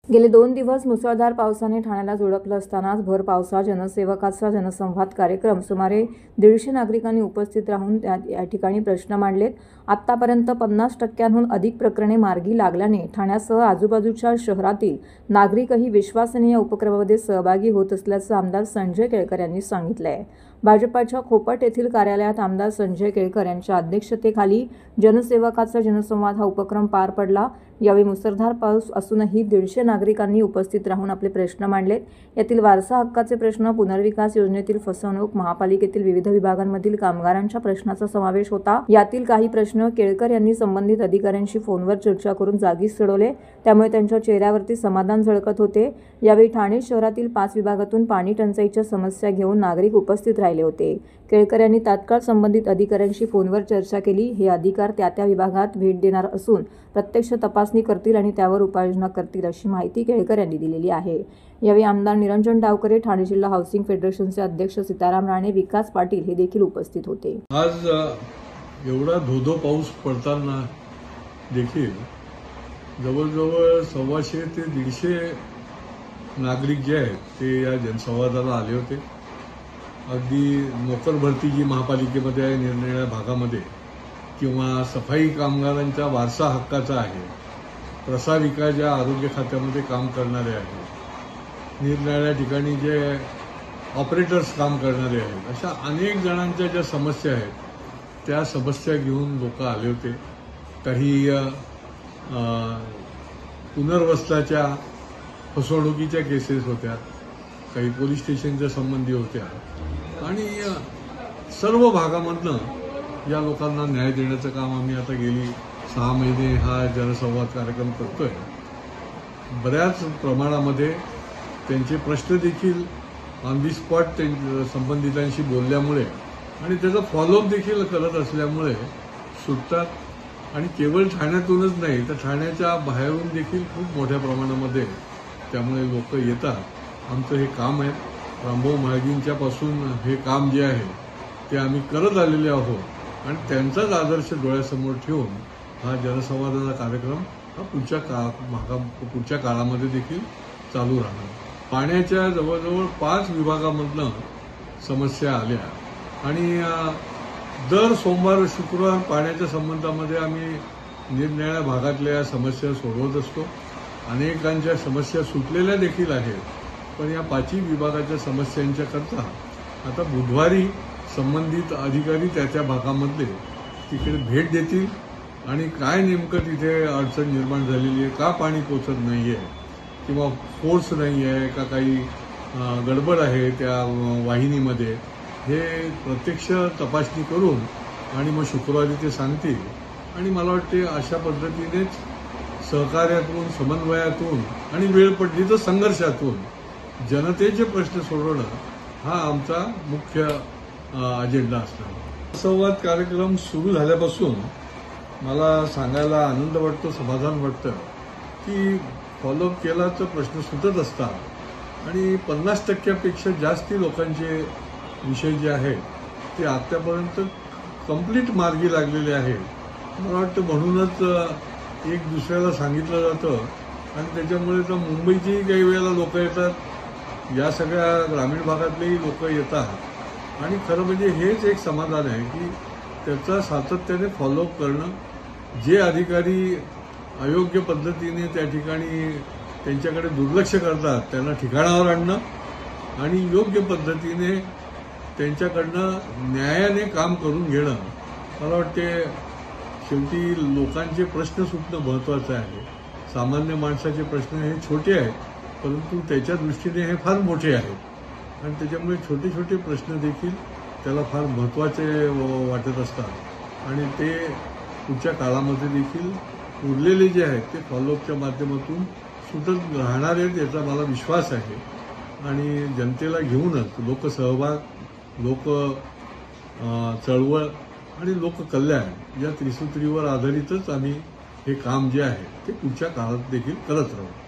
गेले 2 दिवस मुसळधार पावसाने ठाण्याला झोडपलं असतानाच भर पावसात जनसेवकाचा जनसंवाद कार्यक्रम सुमारे 150 नागरिकांनी उपस्थित राहून या ठिकाणी प्रश्न मांडलेत। आतापर्यंत 50%हून अधिक प्रकरणे मार्गी लागल्याने ठाण्यासह आजूबाजूच्या शहरातील नागरिकही विश्वसनीय उपक्रमामध्ये सहभागी होत असल्याचं आमदार संजय केळकर यांनी सांगितलंय। भाजपाच्या खोपट येथील कार्यालयात आमदार संजय केळकर यांच्या अध्यक्षतेखाली जनसेवकाचा जनसंवाद हा उपक्रम पार पडला। यावेळी मुसळधार पाऊस असूनही 150 नागरिकांनी उपस्थित राहून आपले प्रश्न मांडलेत। यातील वारसा हक्काचे प्रश्न, पुनर्विकास योजनेतील फसवणूक, महापालिकेतील विविध विभागांमधील कामगारांच्या प्रश्नाचा समावेश होता। यातील काही प्रश्न केळकर यांनी संबंधित अधिकाऱ्यांशी फोनवर चर्चा करून जागीच सोडवले, त्यामुळे त्यांच्या चेहऱ्यावरती समाधान झळकत होते। यावेळी ठाणे शहरातील 5 विभागातून पाणी टंचाईच्या समस्या घेऊन नागरिक उपस्थित राहिले होते। केळकर यांनी तात्काळ संबंधित अधिकाऱ्यांशी फोनवर चर्चा केली। हे अधिकारी त्या विभागात भेट देणार असून प्रत्यक्ष तपासणी करतील आणि त्यावर उपाययोजना करतील अशी माहिती केळकर यांनी दिलेली आहे। यावेळी आमदार निरंजन डावकरे, ठाणे जिल्हा हाऊसिंग फेडरेशनचे अध्यक्ष सीताराम राणे, विकास पाटील हे देखील उपस्थित होते। आज एवढा धोधो पाऊस पडताना देखील जवळजवळ 125 ते 150 नागरिक जे आहेत ते या जनसंवादाला आले होते। अगदी नोकर भरती जी महापालिकेमध्ये आहे निरनिराळ्या भागामध्ये, किंवा सफाई कामगारांच्या वारसा हक्काचा आहे, प्रसारिका ज्या आरोग्य खात्यामध्ये काम करणारे आहेत, निरनिराळ्या ठिकाणी जे ऑपरेटर्स काम करणारे आहेत, अशा अनेक जणांच्या ज्या समस्या आहेत त्या समस्या घेऊन लोक आले होते। काही पुनर्वसनाच्या फसवणुकीच्या केसेस होत्या, काही पोलीस स्टेशनच्या संबंधी होत्या, आणि सर्व भागामधनं या लोकांना न्याय देण्याचं काम आम्ही आता गेली 6 महिने हा जनसंवाद कार्यक्रम करतोय। बऱ्याच प्रमाणामध्ये त्यांचे प्रश्न देखील ऑन दी स्पॉट संबंधितांशी बोलल्यामुळे आणि त्याचा फॉलोअप देखील करत असल्यामुळे सुटतात। आणि केवळ ठाण्यातूनच नाही तर ठाण्याच्या बाहेरून देखील खूप मोठ्या प्रमाणामध्ये त्यामुळे लोक येतात। आमचं हे काम आहे, रामभाऊ म्हाळगींच्या पासून हे काम जे आहे ते आम्ही करत आलेले आहोत आणि त्यांचाच आदर्श डोळ्यासमोर ठेवून हा जनसंवादाचा कार्यक्रम हा पुढच्या काळामध्ये देखील चालू राहणार। पाण्याच्या जवळजवळ 5 विभागामधनं समस्या आल्या आणि दर सोमवार शुक्रवार पाण्याच्या संबंधामध्ये आम्ही निरनिराळ्या भागातल्या समस्या सोडवत असतो। अनेकांच्या समस्या सुटलेल्या देखील आहेत, पण या 5 विभागाच्या समस्यांच्या करता आता बुधवारी संबंधित अधिकारी त्या भागामधले तिकडे भेट देतील आणि काय नेमकं तिथे अडचण निर्माण झालेली आहे, का पाणी पोचत नाहीये, किंवा फोर्स नाही आहे का, काही गडबड आहे त्या वाहिनीमध्ये, हे प्रत्यक्ष तपासणी करून आणि मग शुक्रवारी ते सांगतील। आणि मला वाटते अशा पद्धतीनेच सहकार्यातून, समन्वयातून आणि वेळ पडली तर संघर्षातून जनतेचे प्रश्न सोडवणं हा आमचा मुख्य अजेंडा असणार। संवाद कार्यक्रम सुरू झाल्यापासून मला सांगायला आनंद वाटतो, समाधान वाटतं की फॉलोअप केला तर प्रश्न सुटत असतात आणि 50%पेक्षा जास्त लोकांचे विषय जे आहेत ते आतापर्यंत कंप्लीट मार्गी लागलेले आहेत। मला वाटतं म्हणूनच एक दुसऱ्याला सांगितलं जातं आणि त्याच्यामुळे तर मुंबईचीही काही वेळेला लोक येतात, या सगळ्या ग्रामीण भागातलेही लोक येतात आणि खरं म्हणजे हेच एक समाधान आहे की त्याचा सातत्याने फॉलोअप करणं। जे अधिकारी अयोग्य पद्धतीने त्या ठिकाणी त्यांच्याकडे दुर्लक्ष करतात त्यांना ठिकाणावर आणणं आणि योग्य पद्धतीने त्यांच्याकडनं न्यायाने काम करून घेणं। मला वाटते शेवटी लोकांचे प्रश्न सुटणं महत्त्वाचं आहे। सामान्य माणसाचे प्रश्न हे छोटे आहेत, परंतु त्याच्या दृष्टीने हे फार मोठे आहेत आणि त्याच्यामुळे छोटे छोटे प्रश्न देखील त्याला फार महत्त्वाचे वाटत असतात आणि ते पुढच्या काळामध्ये देखील उरलेले जे आहेत ते फॉलोअपच्या माध्यमातून सुटत राहणार आहेत याचा मला विश्वास आहे। आणि जनतेला घेऊनच लोकसहभाग, लोक चळवळ आणि लोककल्याण या त्रिसूत्रीवर आधारितच आम्ही हे काम जे आहे ते पुढच्या काळात देखील करत राहू।